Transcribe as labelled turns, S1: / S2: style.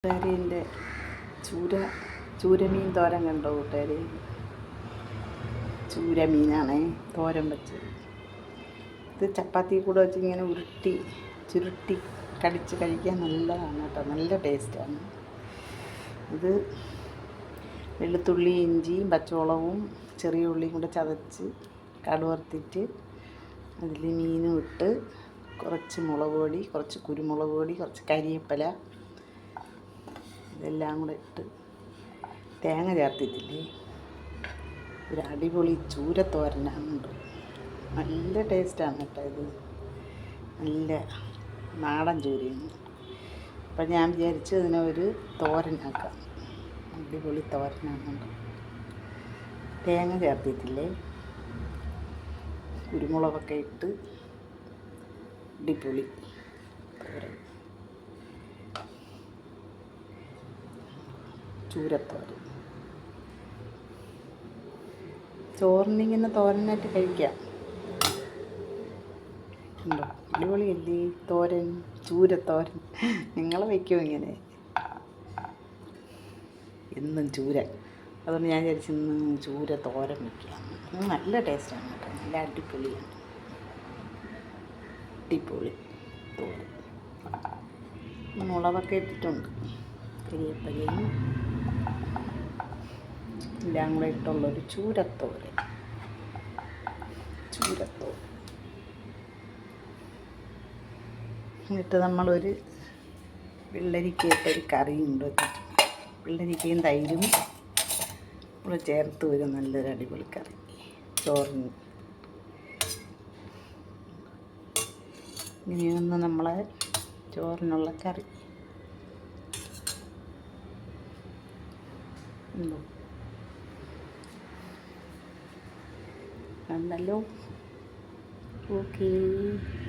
S1: കൂട്ടുകാരിൻ്റെ ചൂരമീൻ തോരൻ കണ്ടോ കൂട്ടുകാരി? ചൂരമീനാണേ തോരൻ വെച്ചത്. ഇത് ചപ്പാത്തി കൂടെ വെച്ച് ഇങ്ങനെ ചുരുട്ടി കടിച്ച് കഴിക്കാൻ നല്ലതാണ് കേട്ടോ, നല്ല ടേസ്റ്റാണ്. ഇത് വെളുത്തുള്ളി, ഇഞ്ചിയും പച്ചമുളകും ചെറിയ ഉള്ളിയും കൂടെ ചതച്ച് കടുവറുത്തിട്ട് അതിൽ മീനും ഇട്ട് കുറച്ച് മുളക് പൊടി, കുറച്ച് കുരുമുളക് പൊടി, കുറച്ച് കരിവേപ്പില ഇതെല്ലാം കൂടെ ഇട്ട് തേങ്ങ ചേർത്തിട്ടില്ലേ, ഒരു അടിപൊളി ചൂരത്തോരനാണ്. നല്ല ടേസ്റ്റാണ് കേട്ടോ. ഇത് നല്ല നാടൻ ചൂരയാണ്. അപ്പം ഞാൻ വിചാരിച്ചു ഇതിനെ ഒരു തോരനാക്കാം. അടിപൊളി തോരനാണ്. തേങ്ങ ചേർത്തിട്ടില്ലേ, കുരുമുളകൊക്കെ ഇട്ട് അടിപൊളി തോരൻ, ചൂരത്തോരൻ. ചോറിനിങ്ങനെ തോരനായിട്ട് കഴിക്കാം. ഉണ്ടോ, അടിപൊളിയല്ലേ തോരൻ, ചൂരത്തോരൻ. നിങ്ങൾ വയ്ക്കുമോ ഇങ്ങനെ? എന്നും ചൂര, അതുകൊണ്ട് ഞാൻ വിചാരിച്ചു ഇന്ന് ചൂര തോരൻ വയ്ക്കാം. നല്ല ടേസ്റ്റാണ് കേട്ടോ, നല്ല അടിപൊളിയാണ്. അടിപൊളി തോരൻ. മുളകൊക്കെ ഇട്ടിട്ടുണ്ട്, കരിവേപ്പിലയും എല്ലാം കൂടെ ഇട്ടുള്ളൊരു ചൂരത്തോരൻ. എന്നിട്ട് നമ്മളൊരു വെള്ളരിക്കയിട്ടൊരു കറിയുണ്ട് വെച്ചിട്ടുണ്ട്. വെള്ളരിക്കയും തൈരും കൂടെ ചേർത്ത് ഒരു നല്ലൊരു അടിപൊളി കറി ചോറിന്. ഇങ്ങനെയൊന്ന് നമ്മളെ ചോറിനുള്ള കറി ഉണ്ടോ, നല്ലല്ലോ. ഓക്കേ.